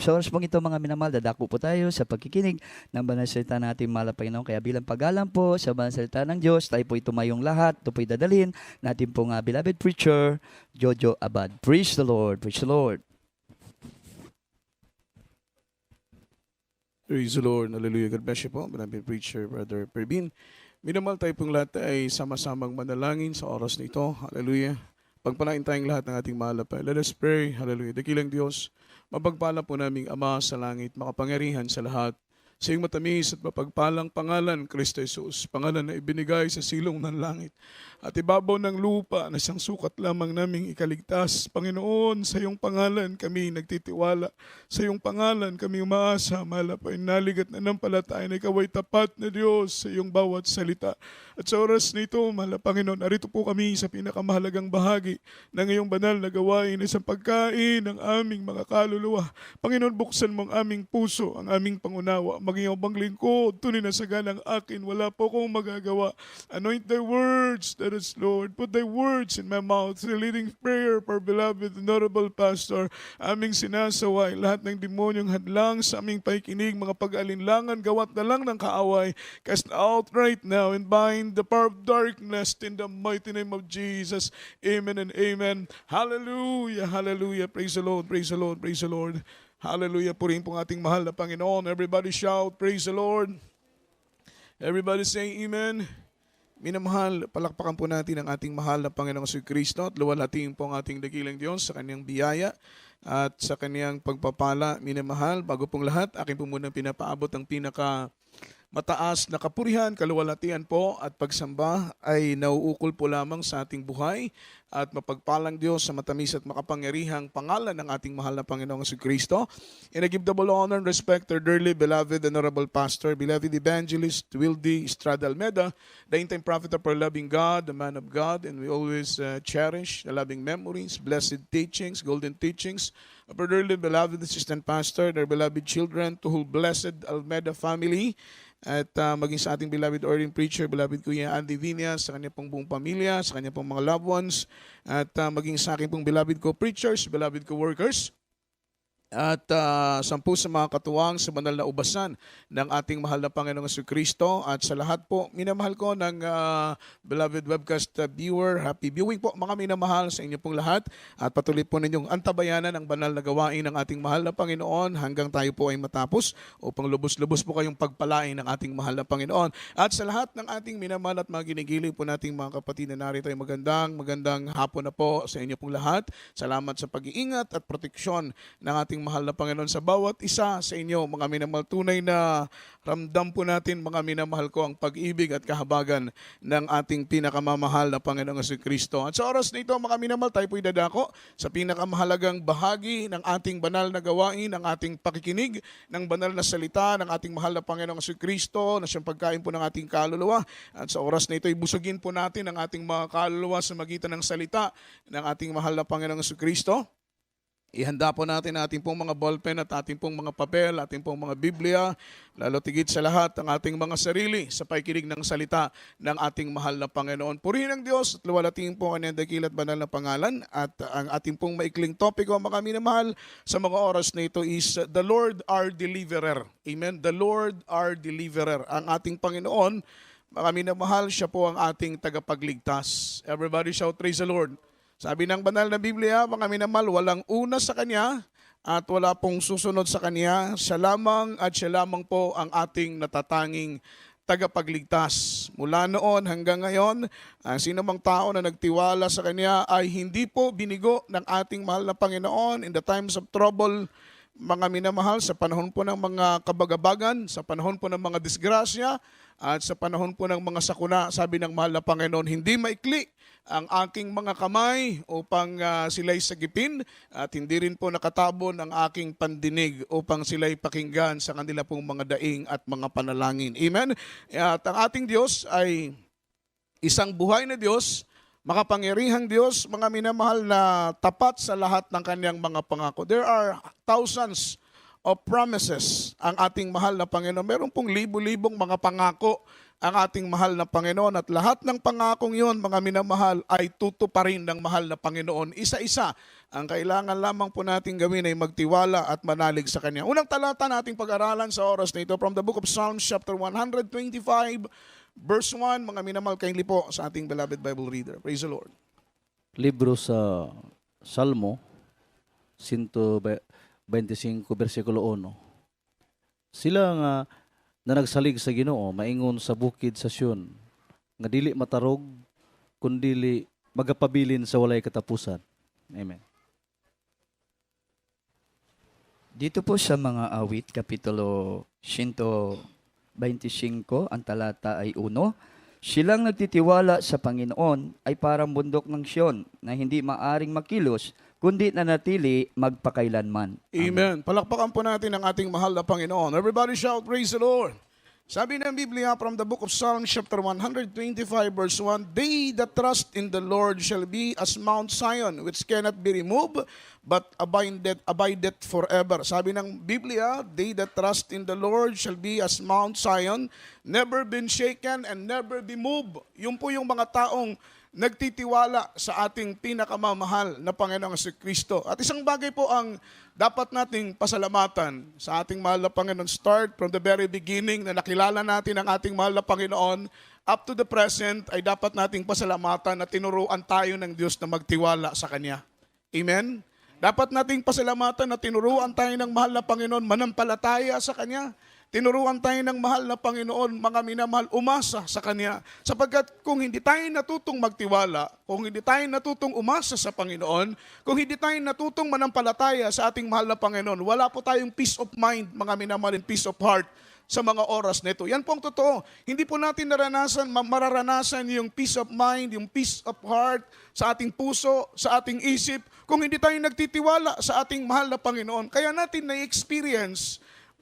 Sa oras pong ito mga minamahal, dadako po tayo sa pagkikinig ng banal na salita natin mahal na Panginoon. Kaya bilang paggalang po sa banal na salita ng Diyos, tayo po tumayong lahat. Ito po'y dadalhin natin pong beloved preacher, Jojo Abad. Praise the Lord, praise the Lord. Praise the Lord. Hallelujah. God bless you po. Beloved preacher, Brother Perbin. Minamahal tayo pong lahat ay sama-samang manalangin sa oras na ito. Hallelujah. Pagpalain tayong lahat ng ating mahal na Panginoon. Let us pray. Hallelujah. Dakilang Diyos, mapagpala po naming Ama sa langit, makapangyarihan sa lahat. Sa iyong matamis at mapagpalang pangalan, Kristo Jesus, pangalan na ibinigay sa silong ng langit at ibabaw ng lupa na siyang sukat lamang naming ikaligtas. Panginoon, sa iyong pangalan kami nagtitiwala. Sa iyong pangalan kami umaasa, mahal na Panginoon, at nanampalataya na ikaw ay tapat na Diyos sa iyong bawat salita. At sa oras nito, mahal na Panginoon, narito po kami sa pinakamahalagang bahagi ng iyong banal na gawain na sa pagkain ng aming mga kaluluwa. Panginoon, buksan mo ang aming puso, ang aming pangunawa, maging ang lingkod, tunay na saganang akin, wala po akong magagawa. Anoint thy words, that is Lord. Put thy words in my mouth. The leading prayer for beloved and honorable pastor. Aming sinasaway, lahat ng demonyong hadlang sa aming pakikinig, mga pag-alinlangan, gawat na lang ng kaaway. Cast out right now and bind the power of darkness in the mighty name of Jesus. Amen and amen. Hallelujah, hallelujah. Praise the Lord, praise the Lord, praise the Lord. Hallelujah, purihin pong ating mahal na Panginoon. Everybody shout, praise the Lord. Everybody say amen. Minamahal, palakpakan po natin ang ating mahal na Panginoong Kristo at luwalhatiin po ang ating dakilang Diyos sa kanyang biyaya at sa kanyang pagpapala. Minamahal, bago pong lahat, akin po muna pinapaabot ang mataas na kapurihan, kaluwalhatian po at pagsamba ay nauukol po lamang sa ating buhay at mapagpalang Diyos sa matamis at makapangyarihang pangalan ng ating mahal na Panginoong Kristo. And I give double honor and respect to our dearly beloved and honorable pastor, beloved evangelist Wildy Estrada Almeda, the in-time prophet of our loving God, the man of God, and we always cherish the loving memories, blessed teachings, golden teachings of our dearly beloved assistant pastor, their beloved children, to whole blessed Almeda family, at maging sa ating beloved ordering preacher, beloved Kuya Andy Viñas, sa kanya pong buong pamilya, sa kanya pong mga loved ones, at maging sa aking pong beloved co-preachers, beloved co-workers, at sampu sa mga katuwang sa banal na ubasan ng ating mahal na Panginoong Kristo at sa lahat po, minamahal ko ng beloved webcast viewer, happy viewing po mga minamahal sa inyo pong lahat at patuloy po ninyong antabayanan ang banal na gawain ng ating mahal na Panginoon hanggang tayo po ay matapos upang lubos-lubos po kayong pagpalain ng ating mahal na Panginoon. At sa lahat ng ating minamahal at mga ginigiling po nating mga kapatid na narito ay magandang hapon na po sa inyo pong lahat. Salamat sa pag-iingat at proteksyon ng ating mahal na Panginoon sa bawat isa sa inyo, mga minamahal. Tunay na ramdam po natin, mga minamahal ko, ang pag-ibig at kahabagan ng ating pinakamamahal na Panginoong Kristo. At sa oras na ito, mga minamahal, tayo po'y dadako sa pinakamahalagang bahagi ng ating banal na gawain, ng ating pakikinig, ng banal na salita ng ating mahal na Panginoong Kristo, na siyang pagkain po ng ating kaluluwa. At sa oras na ito, ibusugin po natin ang ating mga kaluluwa sa magitan ng salita ng ating mahal na Panginoong Kristo. Ihanda po natin ating pong mga ballpen at ating pong mga papel, ating pong mga Biblia, lalo tigit sa lahat ang ating mga sarili sa pakikinig ng salita ng ating mahal na Panginoon. Purihin ang Diyos at luwalhatiin po ang kanyang dakil at banal na pangalan. At ang ating pong maikling topiko, mga minamahal, sa mga oras na ito is the Lord our Deliverer. Amen? The Lord our Deliverer. Ang ating Panginoon, mga minamahal, siya po ang ating tagapagligtas. Everybody shout, praise the Lord. Sabi ng banal na Biblia, mga minamahal, walang una sa Kanya at wala pong susunod sa Kanya. Siya lamang at siya lamang po ang ating natatanging tagapagligtas. Mula noon hanggang ngayon, ang sinumang tao na nagtiwala sa Kanya ay hindi po binigo ng ating mahal na Panginoon in the times of trouble. Mga minamahal, sa panahon po ng mga kabagabagan, sa panahon po ng mga disgrasya, at sa panahon po ng mga sakuna, sabi ng mahal na Panginoon, hindi maikli ang aking mga kamay upang sila'y sagipin at hindi rin po nakatabon ang aking pandinig upang sila'y pakinggan sa kanila pong mga daing at mga panalangin. Amen? At ang ating Diyos ay isang buhay na Diyos, makapangyarihang Diyos, mga minamahal, na tapat sa lahat ng kanyang mga pangako. There are thousands of promises ang ating mahal na Panginoon. Meron pong libo-libong mga pangako ang ating mahal na Panginoon at lahat ng pangakong yon, mga minamahal, ay tutuparin ng mahal na Panginoon. Isa-isa, ang kailangan lamang po natin gawin ay magtiwala at manalig sa Kanya. Unang talata nating pag-aralan sa oras na ito from the book of Psalms chapter 125 verse 1, mga minamahal, kindly po sa ating beloved Bible reader. Praise the Lord. Libro sa Salmo 125 versikulo 1. Sila nga na nagsalig sa Ginoo maingon sa bukid sa Sion nga dili matarog kundili magapabilin sa walay katapusan. Amen. Dito po sa mga awit, Kapitulo 125, ang talata ay 1. Silang nagtitiwala sa Panginoon ay parang bundok ng Sion na hindi maaring makilos, kundi nanatili magpakailanman. Amen. Palakpakan po natin ang ating mahal na Panginoon. Everybody shout, praise the Lord. Sabi ng Biblia from the book of Psalms chapter 125 verse 1, They that trust in the Lord shall be as Mount Zion, which cannot be removed, but abideth forever. Sabi ng Biblia, They that trust in the Lord shall be as Mount Zion, never been shaken and never be moved. Yung po yung mga taong nagtitiwala sa ating pinakamamahal na Panginoong Kristo. At isang bagay po ang dapat nating pasalamatan sa ating mahal na Panginoon. Start from the very beginning na nakilala natin ang ating mahal na Panginoon up to the present ay dapat nating pasalamatan na tinuruan tayo ng Diyos na magtiwala sa Kanya. Amen? Dapat nating pasalamatan na tinuruan tayo ng mahal na Panginoon manampalataya sa Kanya. Tinuruan tayo ng mahal na Panginoon, mga minamahal, umasa sa Kanya. Sapagkat kung hindi tayo natutong magtiwala, kung hindi tayo natutong umasa sa Panginoon, kung hindi tayo natutong manampalataya sa ating mahal na Panginoon, wala po tayong peace of mind, mga minamahal, and peace of heart sa mga oras nito. Yan po ang totoo. Hindi po natin mararanasan yung peace of mind, yung peace of heart sa ating puso, sa ating isip, kung hindi tayo nagtitiwala sa ating mahal na Panginoon. Kaya natin na-experience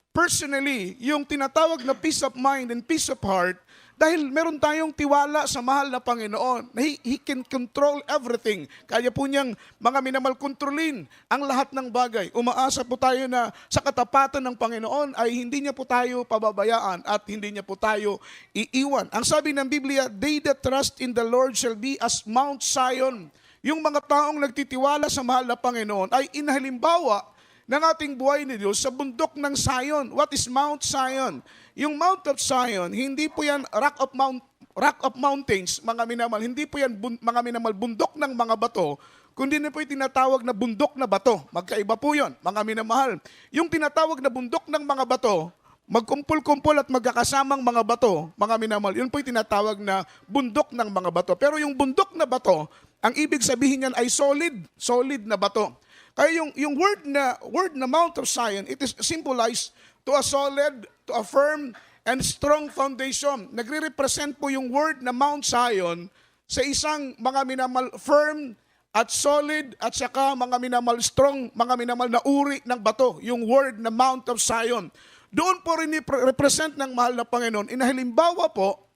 personally, yung tinatawag na peace of mind and peace of heart, dahil meron tayong tiwala sa mahal na Panginoon, na He can control everything. Kaya po niyang mga minamahal kontrolin ang lahat ng bagay. Umaasa po tayo na sa katapatan ng Panginoon ay hindi niya po tayo pababayaan at hindi niya po tayo iiwan. Ang sabi ng Biblia, They that trust in the Lord shall be as Mount Zion. Yung mga taong nagtitiwala sa mahal na Panginoon ay inahalimbawa ng ating buhay ni Diyos sa bundok ng Zion. What is Mount Zion? Yung Mount of Zion, hindi po yan rock of mountains, mga minamahal. Hindi po yan mga minamahal bundok ng mga bato, kundi na po yung tinatawag na bundok na bato. Magkaiba po yun, mga minamahal. Yung tinatawag na bundok ng mga bato, magkumpul-kumpul at magkakasamang mga bato, mga minamahal, yun po yung tinatawag na bundok ng mga bato. Pero yung bundok na bato, ang ibig sabihin niyan ay solid na bato. Kaya yung word na Mount of Zion, it is symbolized to a solid, to a firm, and strong foundation. Nagre-represent po yung word na Mount Zion sa isang mga minamahal firm at solid at saka mga minamahal strong, mga minamahal na uri ng bato. Yung word na Mount of Zion. Doon po rin represent ng mahal na Panginoon. Inahalimbawa po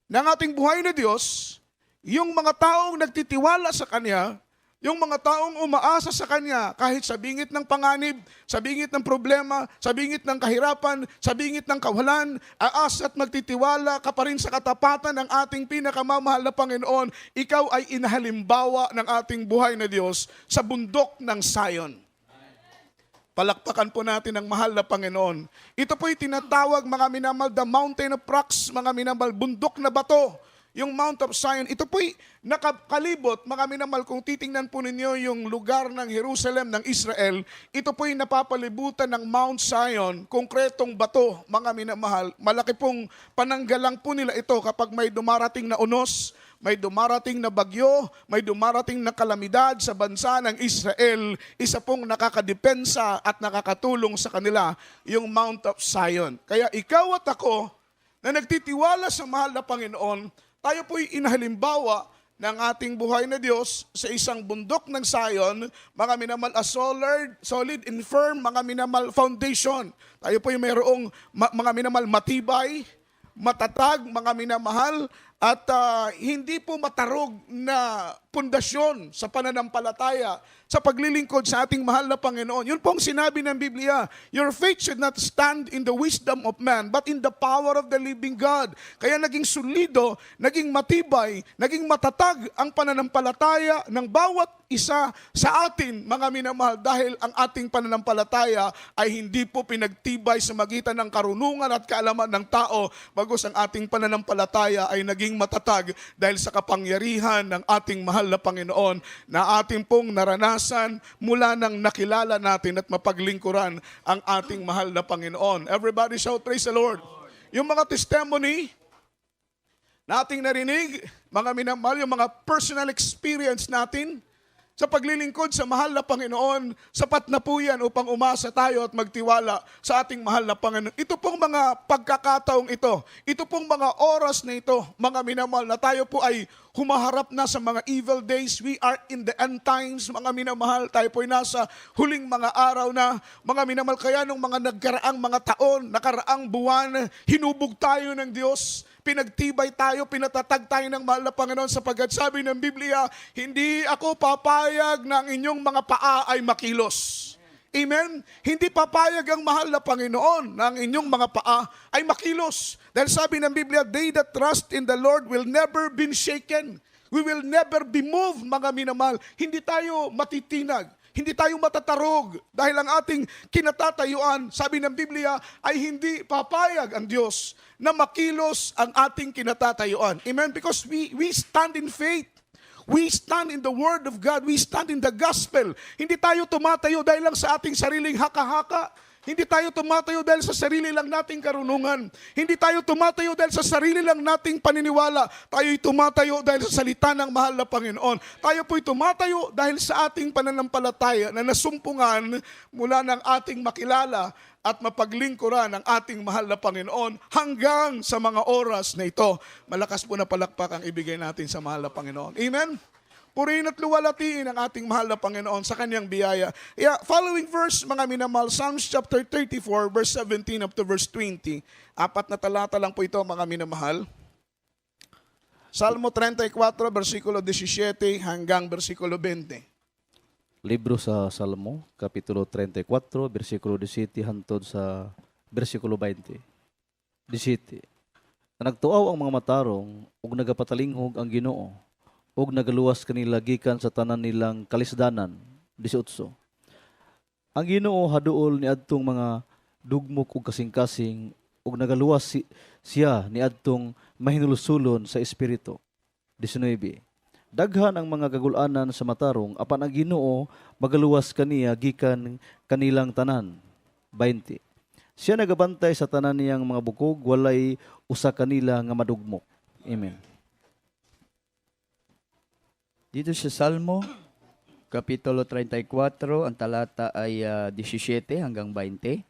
ng ating buhay na Diyos, yung mga taong nagtitiwala sa Kanya, yung mga taong umaasa sa Kanya kahit sa bingit ng panganib, sa bingit ng problema, sa bingit ng kahirapan, sa bingit ng kawalan, aasa at magtitiwala ka pa rin sa katapatan ng ating pinakamamahal na Panginoon, ikaw ay inahalimbawa ng ating buhay na Diyos sa bundok ng Zion. Palakpakan po natin ang mahal na Panginoon. Ito po'y tinatawag, mga minamahal, the mountain of rocks, mga minamahal, bundok na bato. Yung Mount of Zion, ito po'y nakakalibot, mga minamahal, kung titingnan po ninyo yung lugar ng Jerusalem ng Israel, ito po'y napapalibutan ng Mount Zion, konkretong bato, mga minamahal. Malaki pong pananggalang po nila ito kapag may dumarating na unos, may dumarating na bagyo, may dumarating na kalamidad sa bansa ng Israel, isa pong nakakadepensa at nakakatulong sa kanila, yung Mount of Zion. Kaya ikaw at ako, na nagtitiwala sa mahal na Panginoon, tayo po'y inahalimbawa ng ating buhay na Diyos sa isang bundok ng Zion, mga minamahal, a solid and firm, mga minamahal, foundation. Tayo po'y mayroong mga minamahal matibay, matatag, mga minamahal, at hindi po matarog na pundasyon sa pananampalataya, sa paglilingkod sa ating mahal na Panginoon. Yun pong sinabi ng Biblia, your faith should not stand in the wisdom of man, but in the power of the living God. Kaya naging solido, naging matibay, naging matatag ang pananampalataya ng bawat isa sa atin, mga minamahal, dahil ang ating pananampalataya ay hindi po pinagtibay sa magitan ng karunungan at kaalaman ng tao, bagos ang ating pananampalataya ay naging matatag dahil sa kapangyarihan ng ating mahal na Panginoon na ating pong naranasan mula nang nakilala natin at mapaglingkuran ang ating mahal na Panginoon. Everybody shout, praise the Lord. Yung mga testimony na ating narinig, mga minamahal, yung mga personal experience natin sa paglilingkod sa mahal na Panginoon, sapat na po yan upang umasa tayo at magtiwala sa ating mahal na Panginoon. Ito pong mga pagkakataong ito pong mga oras na ito, mga minamahal, na tayo po ay humaharap na sa mga evil days. We are in the end times, mga minamahal. Tayo po ay nasa huling mga araw na, mga minamahal. Kaya nung mga nagkaraang mga taon, nakaraang buwan, hinubog tayo ng Diyos. Pinagtibay tayo, pinatatag tayo ng mahal na Panginoon, sapagkat sabi ng Biblia, hindi ako papayag na ang inyong mga paa ay makilos. Amen? Hindi papayag ang mahal na Panginoon na ang inyong mga paa ay makilos. Dahil sabi ng Biblia, they that trust in the Lord will never be shaken. We will never be moved, mga minamahal. Hindi tayo matitinag. Hindi tayo matatarog dahil ang ating kinatatayuan, sabi ng Biblia, ay hindi papayag ang Diyos na makilos ang ating kinatatayuan. Amen? Because we stand in faith. We stand in the Word of God. We stand in the Gospel. Hindi tayo tumatayo dahil lang sa ating sariling haka-haka. Hindi tayo tumatayo dahil sa sarili lang nating karunungan. Hindi tayo tumatayo dahil sa sarili lang nating paniniwala. Tayo'y tumatayo dahil sa salita ng mahal na Panginoon. Tayo po'y tumatayo dahil sa ating pananampalataya na nasumpungan mula ng ating makilala at mapaglingkuran ng ating mahal na Panginoon hanggang sa mga oras na ito. Malakas po na palakpak ang ibigay natin sa mahal na Panginoon. Amen? Purihin at luwalatiin ang ating mahal na Panginoon sa kanyang biyaya. Following verse, mga minamahal, Psalms chapter 34, verse 17 up to verse 20. 4 na talata lang po ito, mga minamahal. Salmo 34, versikulo 17 hanggang versikulo 20. Libro sa Salmo, Kapitulo 34, versikulo 17 hantod sa versikulo 20. 17. Na nagtuaw ang mga matarong, ug nagapatalingog ang Ginoo, ug nagaluwas kanila gikan sa tanan nilang kalisdanan. 18. Ang Ginoo haduol ni adtong mga dugmok ug kasing-kasing, ug nagaluwas siya ni adtong mahinulusulon sa espiritu. 19. Daghan ang mga kagul-anan sa matarong, apan ang Ginoo magaluwas kaniya gikan kanilang tanan. 20. Siya nagabantay sa tanan niyang mga bukog, walay usa kanila nga madugmok. Amen. Dito sa Salmo, Kapitulo 34, ang talata ay 17 hanggang 20.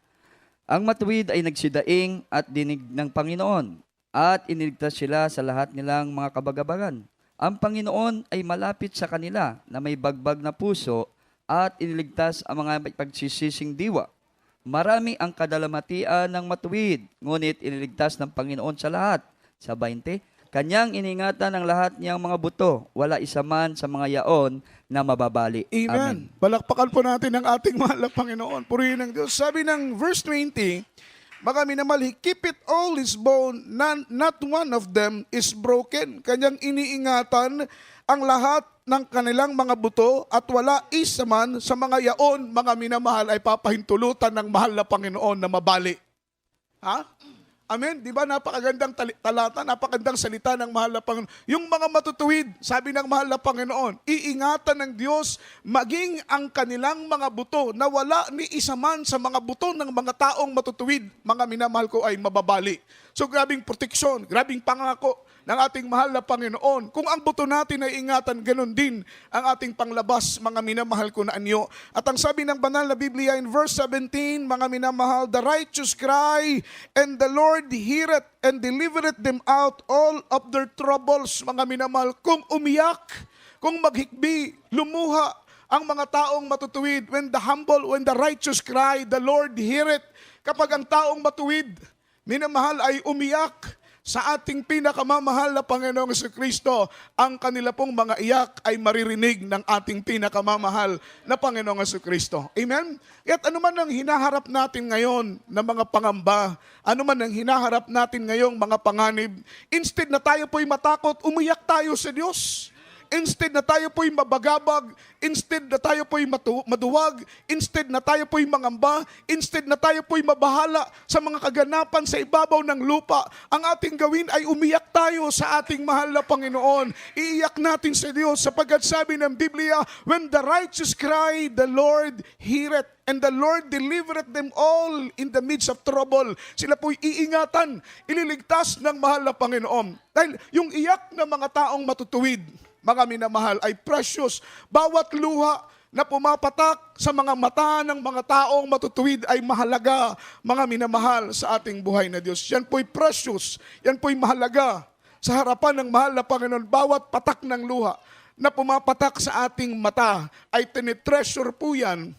Ang matuwid ay nagsidaing at dinig ng Panginoon, at iniligtas sila sa lahat nilang mga kabagabagan. Ang Panginoon ay malapit sa kanila na may bagbag na puso, at iniligtas ang mga pagsisising diwa. Marami ang kadalamatian ng matuwid, ngunit iniligtas ng Panginoon sa lahat. Sa 20, Kanyang iningatan ang lahat niyang mga buto, wala isa man sa mga yaon na mababali. Amen. Palakpakan po natin ang ating mahal na Panginoon. Purihin ng Diyos. Sabi ng verse 20, mga minamahal, He keep it all his bone, not one of them is broken. Kanyang iniingatan ang lahat ng kanilang mga buto, at wala isa man sa mga yaon, mga minamahal, ay papahintulutan ng mahal na Panginoon na mabali. Ha? Amen? Di ba napakagandang talata, napakagandang salita ng mahal na Panginoon. Yung mga matutuwid, sabi ng mahal na Panginoon, iingatan ng Diyos maging ang kanilang mga buto na wala ni isa man sa mga buto ng mga taong matutuwid, mga minamahal ko, ay mababali. So grabing proteksyon, grabing pangako ng ating mahal na Panginoon. Kung ang buto natin ay ingatan, ganun din ang ating panglabas, mga minamahal ko na anyo. At ang sabi ng banal na Biblia in verse 17, mga minamahal, the righteous cry, and the Lord heareth and delivereth them out all of their troubles, mga minamahal. Kung umiyak, kung maghikbi, lumuha ang mga taong matutuwid, when the righteous cry, the Lord heareth. Kapag ang taong matuwid, minamahal, ay umiyak, sa ating pinakamamahal na Panginoong Jesucristo, ang kanila pong mga iyak ay maririnig ng ating pinakamamahal na Panginoong Jesucristo. Amen? At ano man ang hinaharap natin ngayon na mga pangamba, ano man ang hinaharap natin ngayong mga panganib, instead na tayo po'y matakot, umiyak tayo sa Diyos. Instead na tayo po'y mabagabag, instead na tayo po'y maduwag, instead na tayo po'y mangamba, instead na tayo po'y mabahala sa mga kaganapan sa ibabaw ng lupa, ang ating gawin ay umiyak tayo sa ating mahal na Panginoon. Iiyak natin sa Diyos sapagkat sabi ng Biblia, when the righteous cry, the Lord heareth. And the Lord delivereth them all in the midst of trouble. Sila po'y iingatan, ililigtas ng mahal na Panginoon. Dahil yung iyak ng mga taong matutuwid, mga minamahal, ay precious. Bawat luha na pumapatak sa mga mata ng mga taong matutuwid ay mahalaga, mga minamahal, sa ating buhay na Diyos. Yan po'y precious. Yan po'y mahalaga sa harapan ng mahal na Panginoon. Bawat patak ng luha na pumapatak sa ating mata ay tinitreasure po yan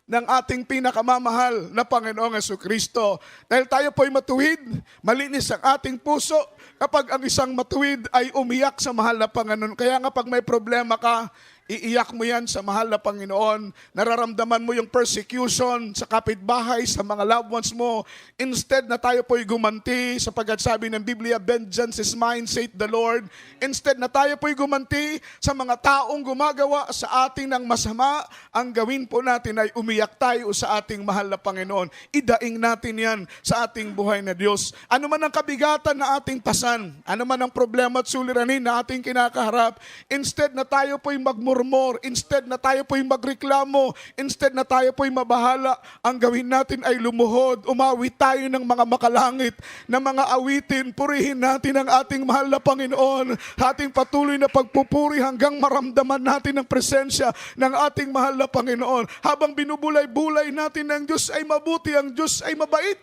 ng ating pinakamamahal na Panginoong Jesucristo. Dahil tayo po'y matuwid, malinis ang ating puso kapag ang isang matuwid ay umiyak sa mahal na Panginoon. Kaya nga pag may problema ka, iiyak mo yan sa mahal na Panginoon. Nararamdaman mo yung persecution sa kapitbahay, sa mga loved ones mo. Instead na tayo po'y gumanti, sapagkat sabi ng Biblia, vengeance is mine, saith the Lord. Instead na tayo po'y gumanti sa mga taong gumagawa sa atin ng masama, ang gawin po natin ay umiyak tayo sa ating mahal na Panginoon. Idaing natin yan sa ating buhay na Diyos. Ano man ang kabigatan na ating pasan, ano man ang problema at suliranin na ating kinakaharap, instead na tayo po'y magmurmur, instead na tayo po'y magreklamo, instead na tayo po'y mabahala, ang gawin natin ay lumuhod, umawit tayo ng mga makalangit na mga awitin, purihin natin ang ating mahal na Panginoon, ating patuloy na pagpupuri hanggang maramdaman natin ang presensya ng ating mahal na Panginoon. Habang binubulay-bulay natin ng Diyos ay mabuti, ang Diyos ay mabait.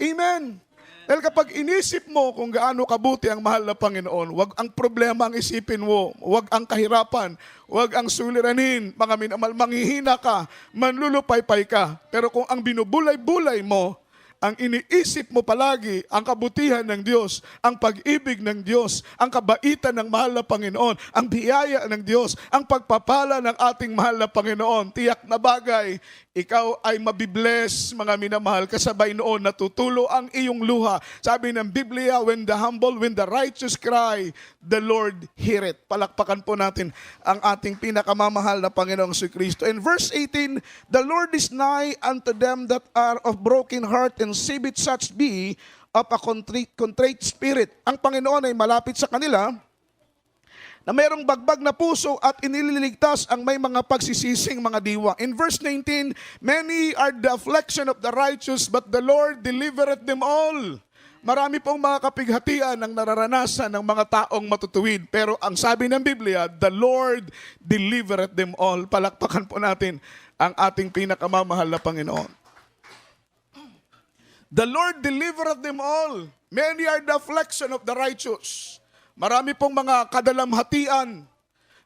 Amen. Dahil kapag inisip mo kung gaano kabuti ang mahal na Panginoon, wag ang problema ang isipin mo, wag ang kahirapan, wag ang suliranin, mga minamahal, manghihina ka, manlulupaypay ka. Pero kung ang binubulay-bulay mo, ang iniisip mo palagi, ang kabutihan ng Diyos, ang pag-ibig ng Diyos, ang kabaitan ng mahal na Panginoon, ang biyaya ng Diyos, ang pagpapala ng ating mahal na Panginoon, tiyak na bagay, ikaw ay mabibless, mga minamahal, kasabay noon natutulo ang iyong luha. Sabi ng Biblia, when the righteous cry, the Lord heareth. Palakpakan po natin ang ating pinakamamahal na Panginoong Jesucristo. In verse 18, the Lord is nigh unto them that are of broken heart, and saveth such be of a contrite spirit. Ang Panginoon ay malapit sa kanila na mayroong bagbag na puso at inililigtas ang may mga pagsisising mga diwa. In verse 19, many are the affliction of the righteous, but the Lord delivereth them all. Marami pong mga kapighatian ang nararanasan ng mga taong matutuwid. Pero ang sabi ng Biblia, the Lord delivereth them all. Palakpakan po natin ang ating pinakamamahal na Panginoon. The Lord delivereth them all. Many are the affliction of the righteous. Marami pong mga kadalamhatian,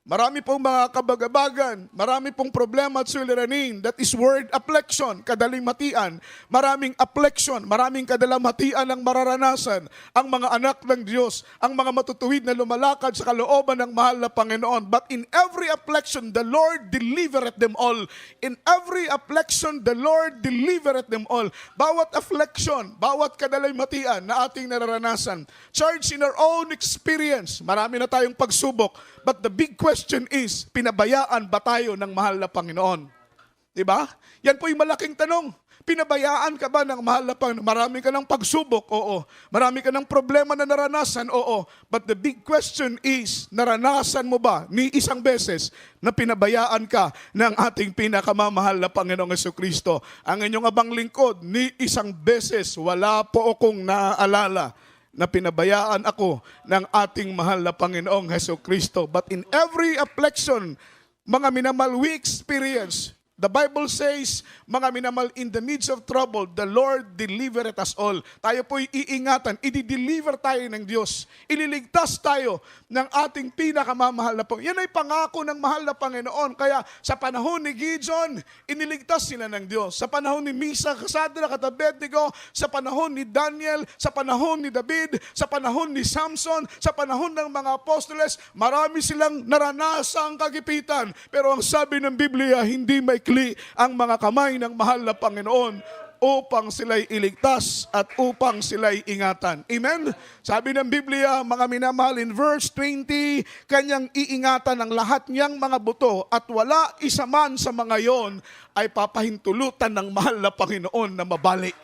marami pong mga kabagabagan, marami pong problema at suliranin. That is word affliction, kadalimhatian. Maraming affliction, maraming kadalamhatian ang mararanasan ang mga anak ng Diyos, ang mga matutuwid na lumalakad sa kalooban ng mahal na Panginoon. But in every affliction, the Lord delivereth them all. In every affliction, the Lord delivereth them all. Bawat affliction, bawat kadalimhatian na ating nararanasan, charged in our own experience, marami na tayong pagsubok. But the big question is, pinabayaan ba tayo ng mahal na Panginoon? Diba? Yan po yung malaking tanong. Pinabayaan ka ba ng mahal na Panginoon? Marami ka ng pagsubok? Oo. Marami ka ng problema na naranasan? Oo. But the big question is, naranasan mo ba ni isang beses na pinabayaan ka ng ating pinakamamahal na Panginoong Jesucristo? Ang inyong abang lingkod, ni isang beses wala po akong naaalala na pinabayaan ako ng ating mahal na Panginoong Jesucristo. But in every affliction, mga minamahal, we experience The Bible says, mga minamahal, in the midst of trouble, the Lord delivereth us all. Tayo po'y iingatan, i-deliver tayo ng Diyos. Ililigtas tayo ng ating pinakamamahal na Panginoon. Yan ay pangako ng mahal na Panginoon. Kaya sa panahon ni Gideon, iniligtas sila ng Diyos. Sa panahon ni Misa, Shadrach at Abednego, sa panahon ni Daniel, sa panahon ni David, sa panahon ni Samson, sa panahon ng mga apostoles, marami silang naranasang kagipitan. Pero ang sabi ng Biblia, hindi maikli ang mga kamay ng mahal na Panginoon upang sila'y iligtas at upang sila'y ingatan. Amen? Sabi ng Biblia, mga minamahal, in verse 20, kanyang iingatan ang lahat niyang mga buto at wala isa man sa mga yon ay papahintulutan ng mahal na Panginoon na mabali.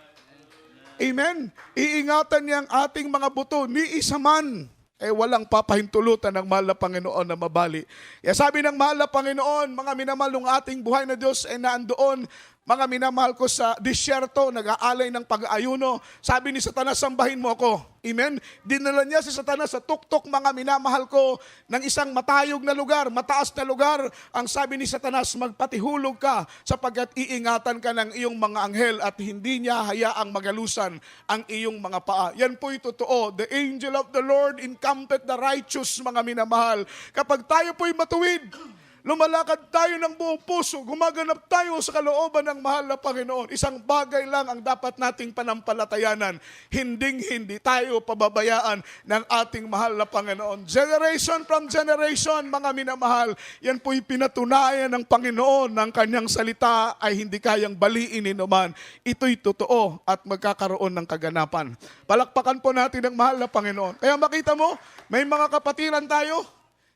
Amen? Iingatan niya ang ating mga buto, ni isa man walang papahintulutan ng mahal na Panginoon na mabali. Kaya sabi ng mahal na Panginoon, mga minamahal ng ating buhay na Diyos ay naandoon, mga minamahal ko, sa disyerto, nag-aalay ng pag-aayuno. Sabi ni Satanas, sambahin mo ako. Amen? Dinala niya si Satanas sa tuktok, mga minamahal ko, ng isang matayog na lugar, mataas na lugar. Ang sabi ni Satanas, magpatihulog ka sapagkat iingatan ka ng iyong mga anghel at hindi niya hayaang magalusan ang iyong mga paa. Yan po'y totoo. The angel of the Lord encampeth the righteous, mga minamahal. Kapag tayo po'y matuwid, lumalakad tayo ng buong puso, gumaganap tayo sa kalooban ng mahal na Panginoon. Isang bagay lang ang dapat nating panampalatayanan. Hinding-hindi tayo pababayaan ng ating mahal na Panginoon. Generation from generation, mga minamahal, yan po'y pinatunayan ng Panginoon ng kanyang salita ay hindi kayang baliin ni naman. Ito'y totoo at magkakaroon ng kaganapan. Palakpakan po natin ang mahal na Panginoon. Kaya makita mo, may mga kapatiran tayo,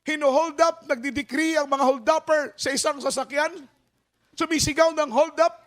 hino-hold up, nagdi-decree ang mga hold-upper sa isang sasakyan. Sumisigaw ng hold up.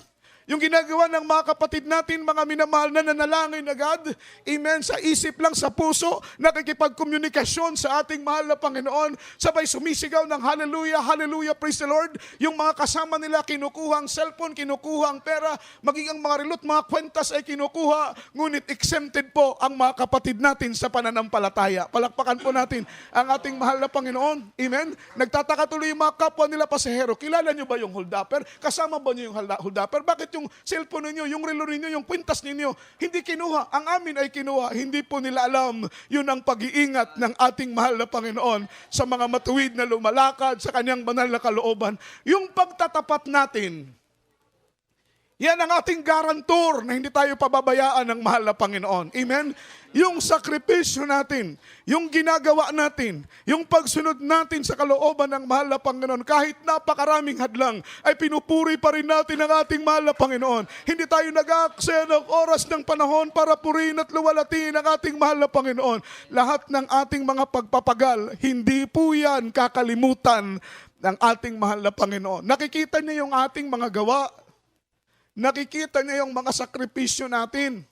Yung ginagawa ng mga kapatid natin, mga minamahal, na nanalangin agad, amen, sa isip lang, sa puso, nakikipagkomunikasyon sa ating mahal na Panginoon, sabay sumisigaw ng hallelujah, hallelujah, praise the Lord. Yung mga kasama nila, kinukuha ang cellphone, kinukuha ang pera, maging ang mga rilot, mga kwentas ay kinukuha, ngunit exempted po ang mga kapatid natin sa pananampalataya. Palakpakan po natin ang ating mahal na Panginoon, amen. Nagtataka tuloy yung mga kapwa nila pasahero, kilala nyo ba yung hold-upper? Kasama ba nyo yung hold-upper? Bakit yung cellphone ninyo, yung relo ninyo, yung kwintas ninyo, hindi kinuha? Ang amin ay kinuha. Hindi po nila alam. Yun ang pag-iingat ng ating mahal na Panginoon sa mga matuwid na lumalakad sa kanyang banal na kalooban. Yung pagtatapat natin, yan ang ating garantor na hindi tayo pababayaan ng mahal na Panginoon. Amen? Yung sakripisyo natin, yung ginagawa natin, yung pagsunod natin sa kalooban ng mahal na Panginoon, kahit napakaraming hadlang, ay pinupuri pa rin natin ang ating mahal na Panginoon. Hindi tayo nag-aaksaya ng oras ng panahon para purihin at luwalatiin ang ating mahal na Panginoon. Lahat ng ating mga pagpapagal, hindi po yan kakalimutan ng ating mahal na Panginoon. Nakikita niya yung ating mga gawa. Nakikita niya yung mga sakripisyo natin.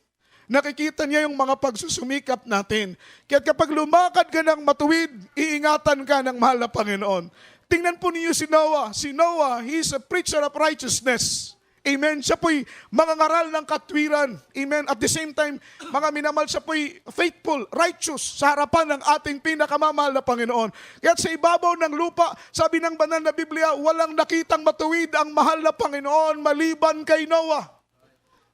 Nakikita niya yung mga pagsusumikap natin. Kaya kapag lumakad ka ng matuwid, iingatan ka ng mahal na Panginoon. Tingnan po niyo si Noah. Si Noah, he is a preacher of righteousness. Amen. Siya po'y mangangaral ng katwiran. Amen. At the same time, mga minamahal, siya po'y faithful, righteous sa harapan ng ating pinakamamahal na Panginoon. Kaya sa ibabaw ng lupa, sabi ng banal na Biblia, walang nakitang matuwid ang mahal na Panginoon maliban kay Noah.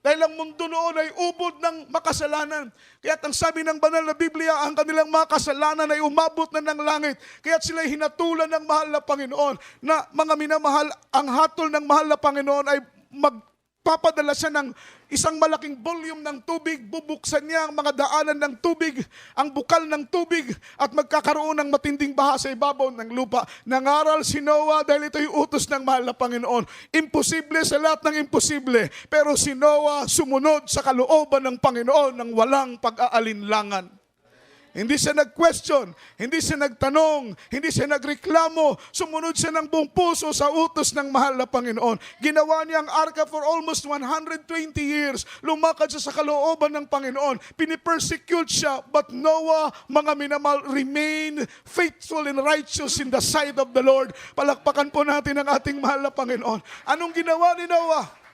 Dahil ang mundo noon ay ubod ng makasalanan. Kaya ang sabi ng banal na Biblia, ang kanilang mga kasalanan ay umabot na ng langit. Kaya sila'y hinatulan ng mahal na Panginoon na mga minamahal, ang hatol ng mahal na Panginoon ay magpapadala siya ng isang malaking volume ng tubig, bubuksan niya ang mga daanan ng tubig, ang bukal ng tubig, at magkakaroon ng matinding baha sa ibabaw ng lupa. Nangaral si Noah dahil ito'y utos ng mahal na Panginoon. Imposible sa lahat ng imposible, pero si Noah sumunod sa kalooban ng Panginoon ng walang pag-aalinlangan. Hindi siya nag-question, hindi siya nagtanong, hindi siya nagreklamo. Sumunod siya ng buong puso sa utos ng mahal na Panginoon. Ginawa niya ang arka for almost 120 years. Lumakad siya sa kalooban ng Panginoon. Pinipersecute siya, but Noah, mga minamahal, remain faithful and righteous in the sight of the Lord. Palakpakan po natin ang ating mahal na Panginoon. Anong ginawa ni Noah?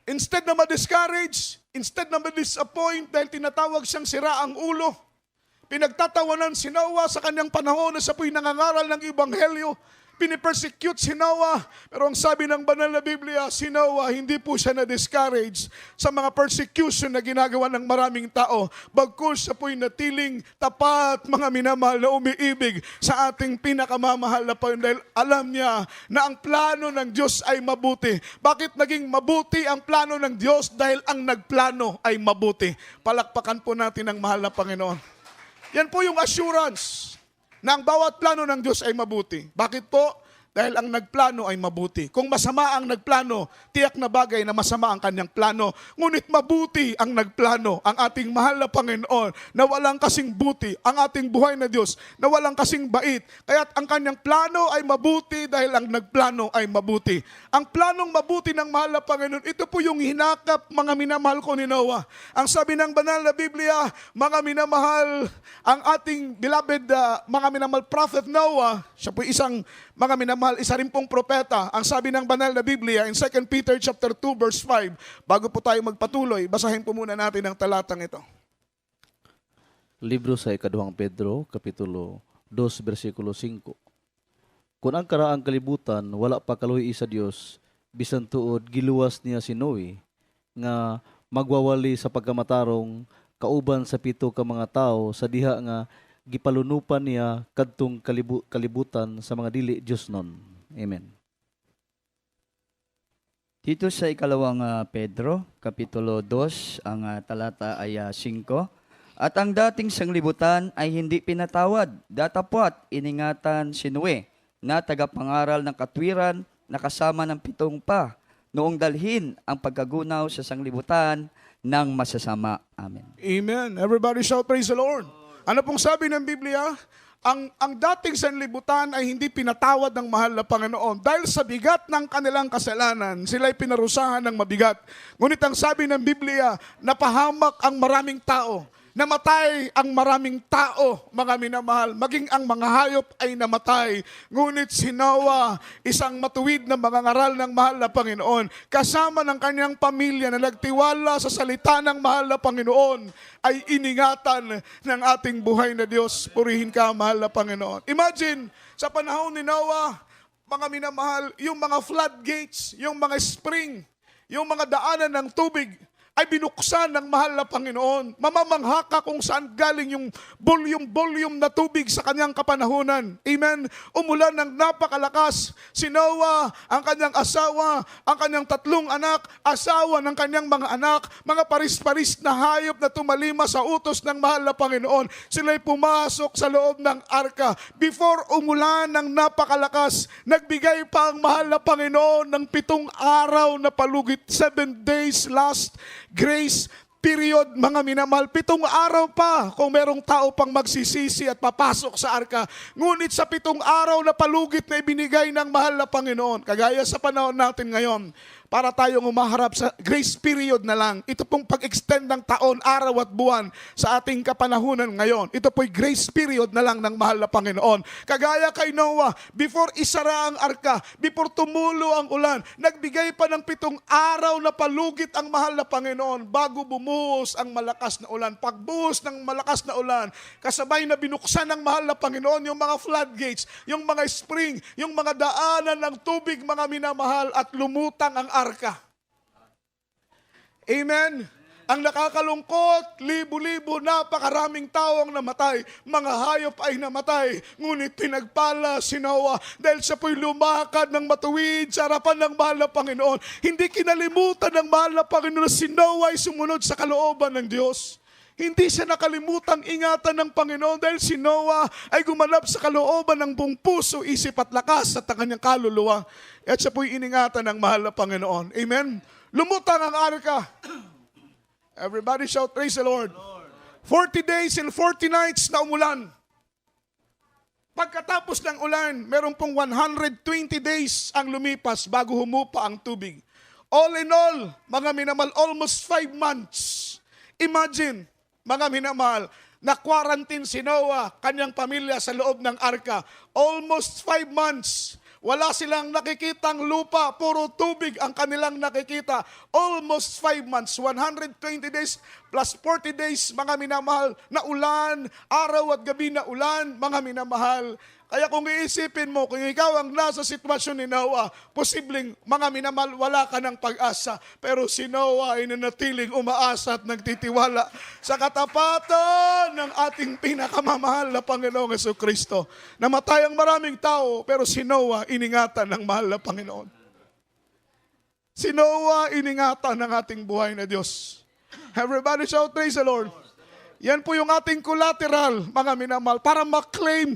Instead na ma-discourage, instead na ma-disappoint dahil tinatawag siyang sira ang ulo, pinagtatawanan si Noah sa kanyang panahon na siya po'y nangangaral ng Ebanghelyo. pinipersecute si Noah. Pero ang sabi ng banal na Biblia, si Noah, hindi po siya na-discourage sa mga persecution na ginagawa ng maraming tao. Bagkus siya po'y natiling tapat, mga minamahal, na umiibig sa ating pinakamamahal na Panginoon. Dahil alam niya na ang plano ng Diyos ay mabuti. Bakit naging mabuti ang plano ng Diyos? Dahil ang nagplano ay mabuti. Palakpakan po natin ang mahal na Panginoon. Yan po yung assurance na ang bawat plano ng Diyos ay mabuti. Bakit po? Dahil ang nagplano ay mabuti. Kung masama ang nagplano, tiyak na bagay na masama ang kanyang plano. Ngunit mabuti ang nagplano, ang ating mahal na Panginoon, na walang kasing buti, ang ating buhay na Diyos, na walang kasing bait. Kaya't ang kanyang plano ay mabuti dahil ang nagplano ay mabuti. Ang planong mabuti ng mahal na Panginoon, ito po yung hinakap, mga minamahal ko ni Noah. Ang sabi ng banal na Biblia, mga minamahal, ang ating beloved, mga minamahal prophet Noah, siya po isang mga minamahal, isa rin pong propeta. Ang sabi ng banal na Biblia in 2 Peter chapter 2 verse 5, bago po tayo magpatuloy, basahin po muna natin ang talatang ito. Libro sa ikaduhang Pedro, Kapitulo 2, versikulo 5. Kung ang karaang kalibutan, wala pa kaluhi sa Dios, bisan tuod, giluwas niya si Noe, nga magwawali sa pagkamatarong, kauban sa 7 ka mga tao, sa diha nga, gipalunupan niya kadtong kalibutan sa mga dili Diyos nun. Amen. Dito sa ikalawang Pedro, Kapitulo 2, ang talata ay 5. At ang dating sanglibutan ay hindi pinatawad, datapwat iningatan si Noe, na tagapangaral ng katwiran na kasama ng 7 pa, noong dalhin ang pagkagunaw sa sanglibutan ng masasama. Amen. Amen. Everybody shout praise the Lord. Ano pong sabi ng Biblia? Ang dating sanlibutan ay hindi pinatawad ng mahal na Panginoon. Dahil sa bigat ng kanilang kasalanan, sila'y pinarusahan ng mabigat. Ngunit ang sabi ng Biblia, napahamak ang maraming tao. Namatay ang maraming tao, mga minamahal. Maging ang mga hayop ay namatay. Ngunit si Noah, isang matuwid na mangangaral ng mahal na Panginoon, kasama ng kanyang pamilya na nagtiwala sa salita ng mahal na Panginoon, ay iningatan ng ating buhay na Diyos. Purihin ka, mahal na Panginoon. Imagine, sa panahon ni Noah, mga minamahal, yung mga floodgates, yung mga spring, yung mga daanan ng tubig, ay binuksan ng mahal na Panginoon. Mamamangha ka kung saan galing yung volume na tubig sa kanyang kapanahunan. Amen? Umulan ng napakalakas. Si Noah, ang kanyang asawa, ang kanyang 3 anak, asawa ng kanyang mga anak, mga paris-paris na hayop na tumalima sa utos ng mahal na Panginoon. Sila'y pumasok sa loob ng arka. Before umulan ng napakalakas, nagbigay pa ang mahal na Panginoon ng 7 araw na palugit. 7 days last grace period, mga minamahal. 7 araw pa kung merong tao pang magsisisi at papasok sa arka. Ngunit sa 7 araw na palugit na ibinigay ng mahal na Panginoon, kagaya sa panahon natin ngayon, para tayong umaharap sa grace period na lang. Ito pong pag-extend ng taon, araw at buwan sa ating kapanahunan ngayon. Ito po'y grace period na lang ng mahal na Panginoon. Kagaya kay Noah, before isara ang arka, before tumulo ang ulan, nagbigay pa ng 7 araw na palugit ang mahal na Panginoon bago bumuhos ang malakas na ulan. Pagbuhos ng malakas na ulan, kasabay na binuksan ng mahal na Panginoon yung mga floodgates, yung mga spring, yung mga daanan ng tubig, mga minamahal, at lumutang ang arka. Amen. Ang nakakalungkot, libo-libo, napakaraming tao ang namatay. Mga hayop ay namatay. Ngunit pinagpala si Noah dahil siya po'y lumakad ng matuwid sa harapan ng mahal na Panginoon. Hindi kinalimutan ng mahal na Panginoon na si Noah ay sumunod sa kalooban ng Diyos. Hindi siya nakalimutang ingatan ng Panginoon dahil si Noah ay gumanap sa kalooban ng buong puso, isip at lakas at ang kanyang kaluluwa. At siya po'y iningatan ng mahal na Panginoon. Amen? Lumutang ang arka. Everybody shout, praise the Lord. 40 days and 40 nights na umulan. Pagkatapos ng ulan, meron pong 120 days ang lumipas bago humupa ang tubig. All in all, mga minamahal, almost 5 months. Imagine, mga minamahal, na quarantine si Noah, kanyang pamilya sa loob ng arka. Almost 5 months. Wala silang nakikitang lupa, puro tubig ang kanilang nakikita. Almost 5 months, 120 days plus 40 days, mga minamahal, na ulan, araw at gabi na ulan, mga minamahal. Kaya kung iisipin mo, kung ikaw ang nasa sitwasyon ni Noah, posibleng mga minamahal, wala ka ng pag-asa. Pero si Noah ay nanatiling umaasa at nagtitiwala sa katapatan ng ating pinakamamahal na Panginoong Jesucristo. Namatay ang maraming tao, pero si Noah iningatan ng mahal na Panginoon. Si Noah iningatan ng ating buhay na Diyos. Everybody shout, praise the Lord. Yan po yung ating collateral, mga minamahal, para maklaim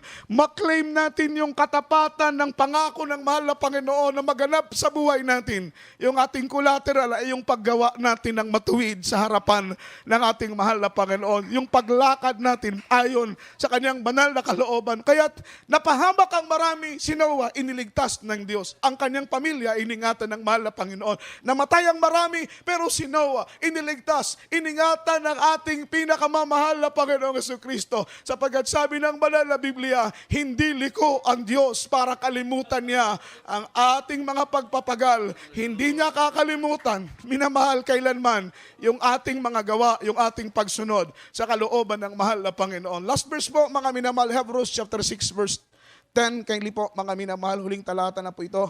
natin yung katapatan ng pangako ng mahal na Panginoon na maganap sa buhay natin. Yung ating collateral ay yung paggawa natin ng matuwid sa harapan ng ating mahal na Panginoon. Yung paglakad natin ayon sa kanyang banal na kalooban. Kaya't napahamak ang marami, si Noah iniligtas ng Diyos. Ang kanyang pamilya iningatan ng mahal na Panginoon. Namatay ang marami, pero si Noah iniligtas, iningatan ng ating pinakamamahal na Panginoong Jesucristo, sapagkat sabi ng banal na Biblia, hindi liko ang Diyos para kalimutan niya ang ating mga pagpapagal. Hindi niya kakalimutan, minamahal kailanman, yung ating mga gawa, yung ating pagsunod sa kalooban ng mahal na Panginoon. Last verse po, mga minamahal, Hebrews chapter 6 verse 10. Kaili po, mga minamahal, huling talata na po ito.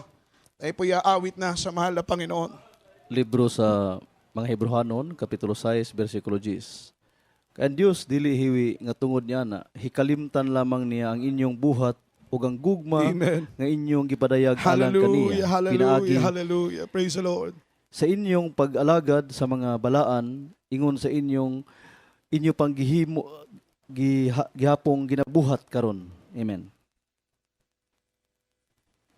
Tayo po iaawit na sa mahal na Panginoon. Libro sa mga Hebrehanon, Kapitulo 6, versikulo 10. Kaya Diyos dili hiwi nga tungod niya na hikalimtan lamang niya ang inyong buhat ug ang gugma Amen. nga inyong gipadayag alang Hallelujah, kaniya hallelujah, pinaagi hallelujah. Praise the Lord. sa inyong pag-alagad sa mga balaan ingon sa inyo pang gihapong ginabuhat karon. Amen.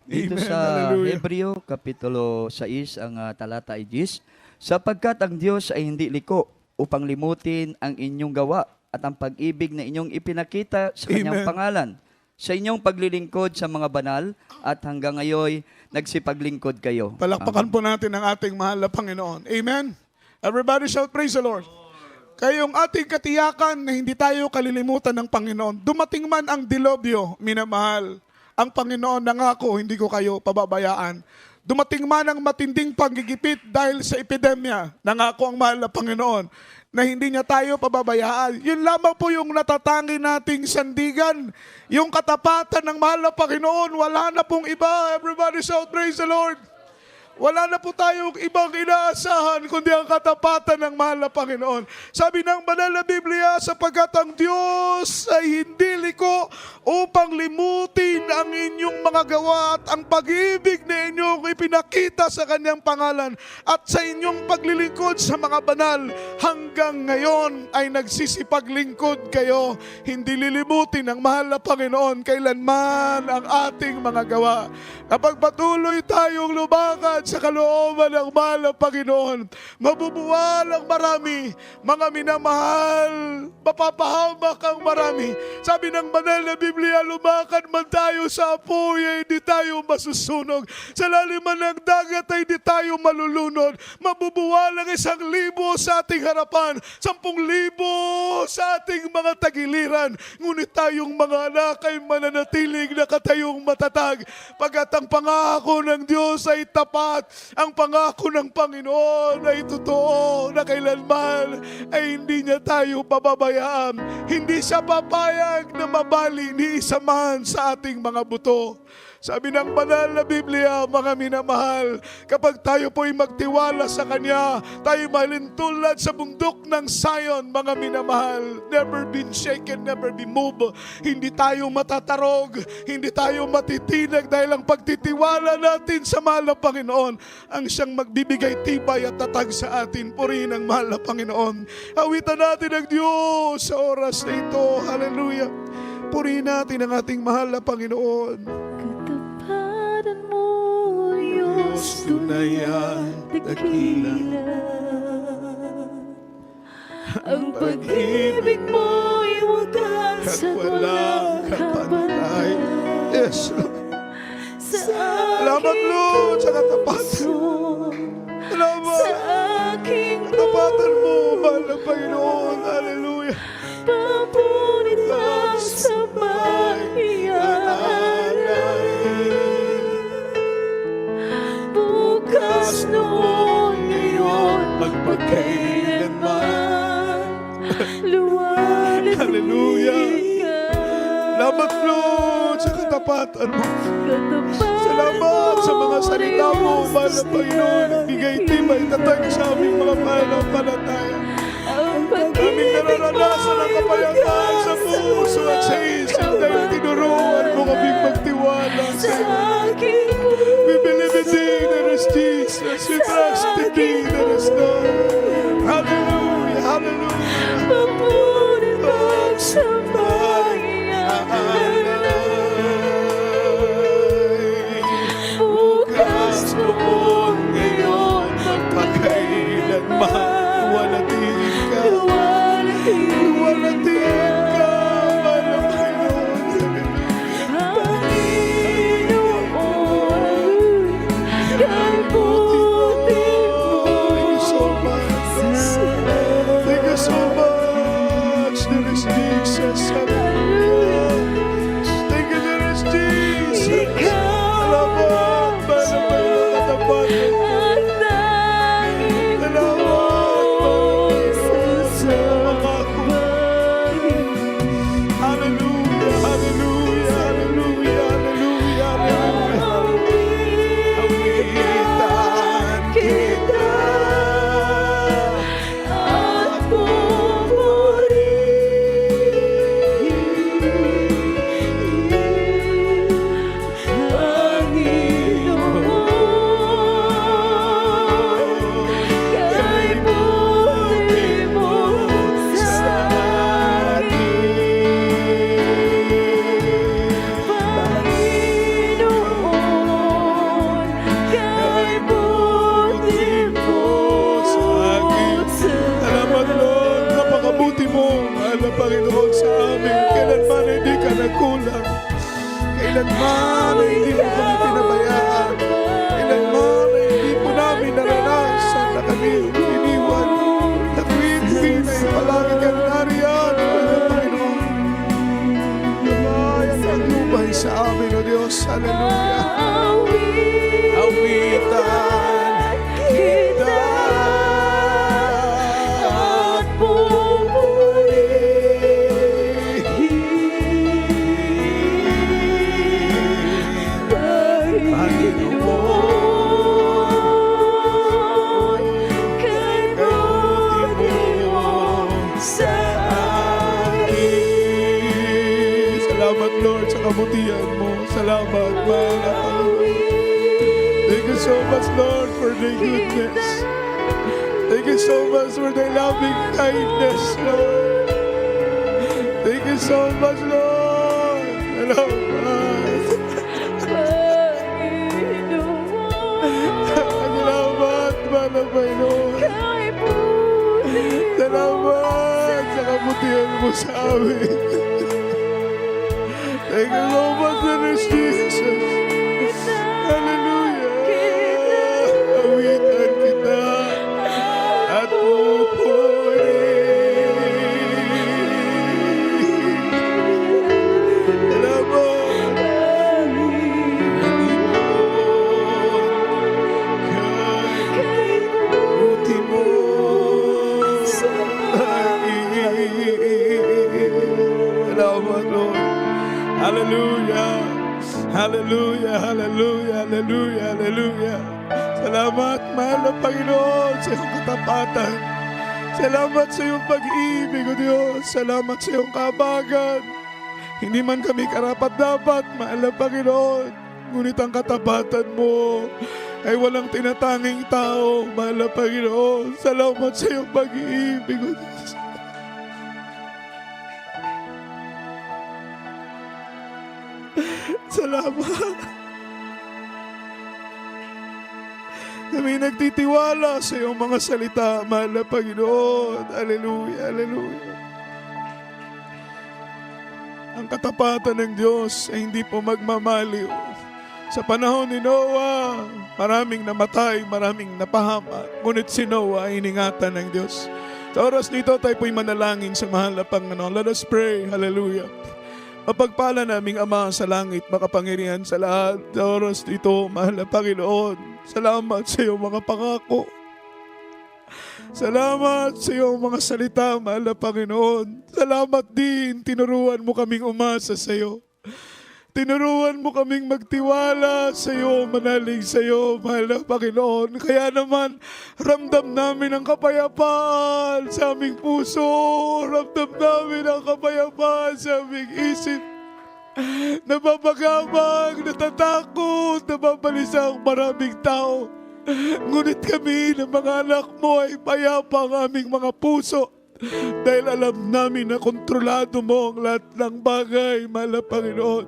Dito Amen, sa hallelujah. Hebreo, Kapitulo 6, ang talata ay 10, sapagkat ang Diyos ay hindi liko upang limutin ang inyong gawa at ang pag-ibig na inyong ipinakita sa kanyang Amen. pangalan, sa inyong paglilingkod sa mga banal at hanggang ngayon nagsipaglingkod kayo. Palakpakan po natin ang ating mahal na Panginoon. Amen. Everybody shout, praise the Lord. Kaya yung ating katiyakan na hindi tayo kalilimutan ng Panginoon. Dumating man ang dilobyo, minamahal, ang Panginoon nangako, hindi ko kayo pababayaan. Dumating man ang matinding panggigipit dahil sa epidemya, nangako ang mahal na Panginoon na hindi niya tayo pababayaan. Yun lamang po yung natatangi nating sandigan. Yung katapatan ng mahal na Panginoon, wala na pong iba. Everybody shout, praise the Lord. Wala na po tayong ibang inaasahan kundi ang katapatan ng mahal na Panginoon. Sabi ng banal na Biblia, sapagkat ang Diyos ay hindi liko upang limutin ang inyong mga gawa at ang pag-ibig na inyong ipinakita sa kanyang pangalan at sa inyong paglilingkod sa mga banal hanggang ngayon ay nagsisipaglingkod kayo. Hindi lilimutin ng mahal na Panginoon kailanman ang ating mga gawa. Kapag patuloy tayong lumakad sa kalooban ng mahal na Panginoon, mabubuwal ang marami, mga minamahal, mapapahamak ang marami. Sabi ng banal na Biblia, lumakad man tayo sa apoy ay hindi tayo masusunog. Sa laliman ng dagat ay hindi tayo malulunod. Mabubuwal ang 1,000 sa ating harapan, 10,000 sa ating mga tagiliran. Ngunit tayong mga anak ay mananatiling nakatayong matatag. Pagkat ang pangako ng Diyos ay tapat, ang pangako ng Panginoon ay totoo na kailanman ay hindi niya tayo pababayaan. Hindi siya papayag na mabali ni isa man sa ating mga buto. Sabi ng banal na Biblia, mga minamahal, kapag tayo po'y magtiwala sa Kanya, tayo malintulad sa bundok ng Zion, mga minamahal. Never been shaken, never be moved. Hindi tayo matatarog, hindi tayo matitinag dahil ang pagtitiwala natin sa mahal na Panginoon ang siyang magbibigay tibay at tatag sa atin. Purihin ang mahal na Panginoon. Awitan natin ang Diyos sa oras na ito. Hallelujah. Purihin natin ang ating mahal na Panginoon. Katapanan mo, Diyos, tunay at dakila. Ang pag-ibig mo'y wagas at walang kapantay. Yes. Sa Salamat, aking Lord, sa katapatan. puso, Salamat. sa aking Katapatan mo, mahal na Panginoon. Hallelujah. papunit lang sa bukas noon, ngayon, magpagkailanman. Luwalhati Hallelujah. ka. Salamat, Lord, sa katapatan. katapatan mo. Salamat sa mga salita mo, mahal na Panginoon. Bigay tibay, tatag sa aming mga pananampalataya. Aming nararanasan ang kapayapaan sa puso at sa isip dahil tinuruan mo kaming magtiwala sa iyo. We believe in thee, there is Jesus. We trust in thee, there is Lord. Hallelujah, hallelujah. Bukas noon ngayon magpakailanman. Luwalatiin ka. Luwalatiin ka, mahal na Panginoon. Thank you so much. There is Jesus. Hallelujah. Thank you, there is Jesus. Salamat, mahal na Panginoon, katapatan. Hallelujah, hallelujah, hallelujah, hallelujah, hallelujah. Awitan kita at Salamat, Lord. Napakabuti mo, mahal na Panginoon, sa amin. Kailanman ay hindi ka nagkulang. Kailanman ay hindi mo kami pinabayaan. Kailanman ay hindi po namin naranasan na kami iniwan. Nakwintin ay palagi kang nariyan, mahal na Panginoon. Lumayan ang lubay sa amin, O Diyos. Hallelujah. Awitan kita at Salamat, Lord, sa kabutihan mo. Salamat, mahal na Panginoon. Thank you so much, Lord, for thy goodness. Thank you so much for thy loving kindness, Lord. Thank you so much, Lord. Salamat. Salamat, mahal na Panginoon. Salamat sa kabutihan mo sa amin. Thank you so much, there is Jesus. Hallelujah. Awitan kita at pupuri. Salamat. Kay buti mo sa akin. Salamat, Lord. Hallelujah. Hallelujah, hallelujah, hallelujah, hallelujah. Salamat, mahal na Panginoon, sa iyong katapatan. Salamat sa iyong pag-ibig, O Diyos. Salamat sa iyong kabagan. Hindi man kami karapat-dapat, mahal na Panginoon. Ngunit ang katapatan mo ay walang tinatanging tao, mahal na Panginoon. Salamat sa iyong pag-ibig, O Diyos. Salamat. Kami nagtitiwala sa iyong mga salita, mahal na Panginoon. Hallelujah, hallelujah. Ang katapatan ng Diyos ay hindi po magmamaliw. Sa panahon ni Noah, maraming namatay, maraming napahamak. Ngunit si Noah ay iningatan ng Diyos. Sa oras nito, tayo po'y manalangin sa mahal na Panginoon. Let us pray. Hallelujah. Mapagpala naming Ama sa langit, makapangyarihan sa lahat. Sa oras dito, mahal na Panginoon, salamat sa iyong mga pangako. Salamat sa iyong mga salita, mahal na Panginoon. Salamat din, tinuruan mo kaming umasa sa iyo. Tinuruan mo kaming magtiwala sa iyo, manalig sa iyo, mahal na Panginoon. Kaya naman, ramdam namin ang kapayapaan sa aming puso. Ramdam namin ang kapayapaan sa aming isip. Nababagabang, natatakot, nababalisa ang maraming tao. Ngunit kami ng mga anak mo ay payapa ang aming mga puso. Dahil alam namin na kontrolado mo ang lahat ng bagay, mahal na Panginoon.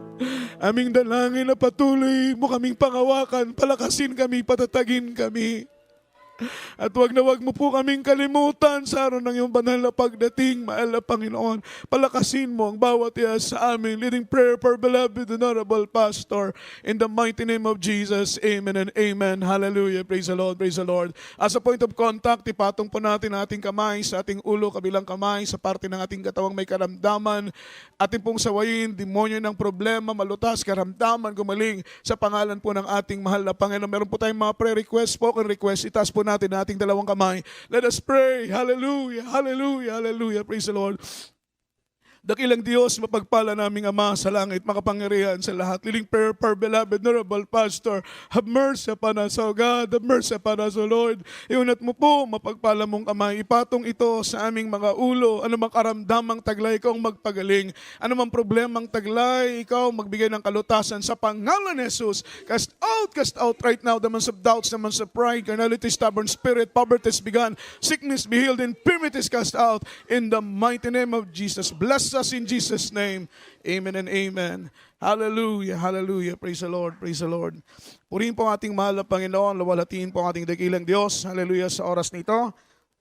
Aming dalangin na patuloy mo kaming pangawakan, palakasin kami, patatagin kami. At wag mo po kaming kalimutan sa araw ng iyong banal na pagdating, mahal na Panginoon. Palakasin mo ang bawat iya sa amin. Leading prayer for beloved honorable pastor. In the mighty name of Jesus, amen and amen. Hallelujah. Praise the Lord, praise the Lord. As a point of contact, ipatong po natin ang ating kamay sa ating ulo, kabilang kamay, sa parte ng ating katawang may karamdaman. Ating pong sawayin, demonyo ng problema, malutas, karamdaman, gumaling sa pangalan po ng ating mahal na Panginoon. Meron po tayong mga prayer request, spoken request. Itaas po natin ang ating dalawang kamay. Let us pray. Hallelujah, hallelujah, hallelujah. Praise the Lord. Dakilang Diyos, mapagpala naming Ama sa langit, makapangyarihan sa lahat. Leading prayer for beloved, honorable pastor. Have mercy upon us, O God. Have mercy upon us, O Lord. Iunat mo po, mapagpala mong kamay. Ipatong ito sa aming mga ulo. Ano mang karamdamang taglay, ikaw ang magpagaling. Ano mang problemang taglay, ikaw magbigay ng kalutasan sa pangalan ni Jesus. Cast out right now the months of doubts, the months of pride, carnality, stubborn spirit, poverty is begun, sickness be healed, infirmity is cast out. In the mighty name of Jesus. Bless us in Jesus' name. Amen and amen. Hallelujah, hallelujah. Praise the Lord, praise the Lord. Purihin po ang ating mahal na Panginoon. Lawalhatiin po ang ating dakilang Diyos. Hallelujah sa oras nito.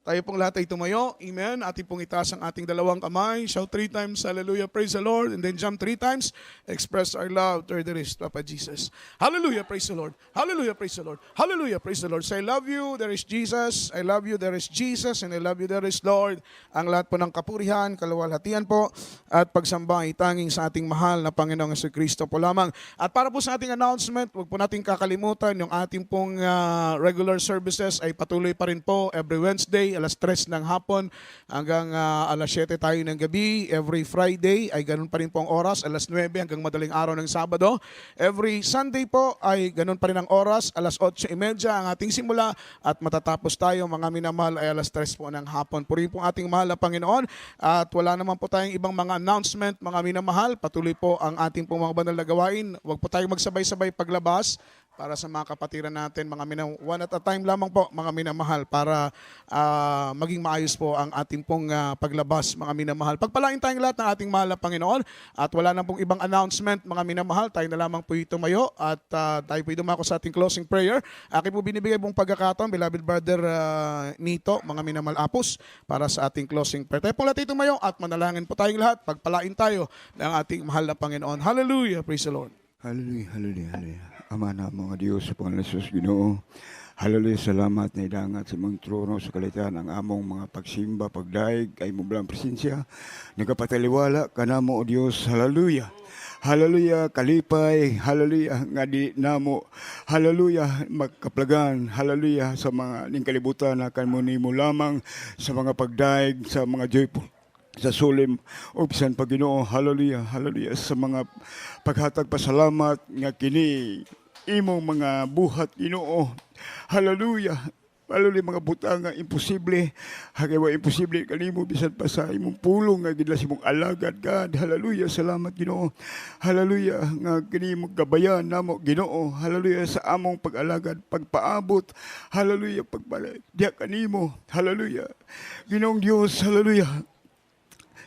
Tayo pong lahat ay tumayo. Amen. Ating pong itaas ang ating dalawang kamay. Shout 3 times, hallelujah, praise the Lord. And then jump 3 times. Express our love toward the rest, Papa Jesus. Hallelujah, praise the Lord. Hallelujah, praise the Lord. Hallelujah, praise the Lord. Say, I love you, there is Jesus. I love you, there is Jesus. And I love you, there is Lord. Ang lahat po ng kapurihan, kaluwalhatian po, at pagsamba ay tanging sa ating mahal na Panginoong Jesucristo po lamang. At para po sa ating announcement, huwag po natin kakalimutan, yung ating pong regular services ay patuloy pa rin po every Wednesday, alas 3 ng hapon hanggang alas 7 tayo ng gabi. Every Friday ay ganun pa rin po ang oras, alas 9 hanggang madaling araw ng Sabado. Every Sunday po ay ganun pa rin ang oras, alas 8:30 ang ating simula at matatapos tayo mga minamahal ay alas 3 po ng hapon. Purihin po ating mahal na Panginoon at wala naman po tayong ibang mga announcement mga minamahal. Patuloy po ang ating pong mga banal na gawain. Huwag po tayong magsabay-sabay paglabas. Para sa mga kapatiran natin, mga one at a time lamang po, mga minamahal, para maging maayos po ang ating pong paglabas, mga minamahal. Pagpalain tayong lahat ng ating mahal na Panginoon at wala na pong ibang announcement, mga minamahal, tayo na lamang po tumayo at tayo po dumako sa ating closing prayer. Akin po binibigay pong pagkakataon, beloved brother Nito, mga minamahal Apos, para sa ating closing prayer. Tayo po lahat tumayo at manalangin po tayong lahat, pagpalain tayo ng ating mahal na Panginoon. Hallelujah, praise the Lord. Hallelujah, hallelujah, hallelujah. Ama na mga Diyos sa Panginoon Jesus Ginoo. Hallelujah, salamat na idangat sa mong trono sa kalitan ang among mga pagsimba, pagdaig, ay mo bilang presensya. Nagapataliwala ka na mo, O Diyos. Hallelujah. Hallelujah, kalipay. Hallelujah, nga di namo. Hallelujah, magkaplagan. Hallelujah, sa mga ning kalibutan na kan mo nimo lamang sa mga pagdaig, sa mga joyful sa sulim o bisan pa Ginoo. Hallelujah, hallelujah, sa mga paghatag pasalamat nga kini imong mga buhat Ginoo. Hallelujah. Hallelujah, mga butang nga imposible. Hagawa imposible kanimo bisan pa sa imong pulong nga gidlas imong alagad God. Hallelujah, salamat Ginoo. Hallelujah, nga kini mo gabayan namo Ginoo. Hallelujah, sa among pag-alagad, pagpaabot. Hallelujah, pagbalay diya kanimo. Hallelujah. Ginoong Dios, hallelujah.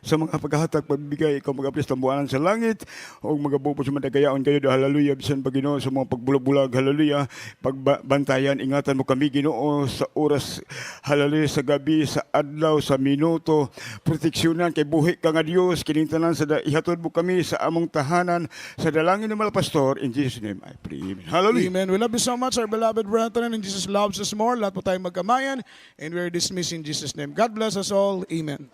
Sa mga paghahatag, pagbigay, ikaw mag-apres tambuanan sa langit, o magabupo sa madagayaon kayo, hallelujah, bisan pa Ginoo, sa mga pagbulag-bulag, hallelujah, pagbantayan, ingatan mo kami, Ginoo, sa oras, hallelujah, sa gabi, sa adlaw, sa minuto, proteksyonan, kay buhi ka nga Diyos, kinintanan, ihatod mo kami sa among tahanan, sa dalangin ng mga pastor, in Jesus' name, I pray, amen. Hallelujah. Amen. We love you so much, our beloved brethren, and Jesus loves us more. Lahat po tayo magkamayan, and we're dismissed in Jesus' name. God bless us all. Amen.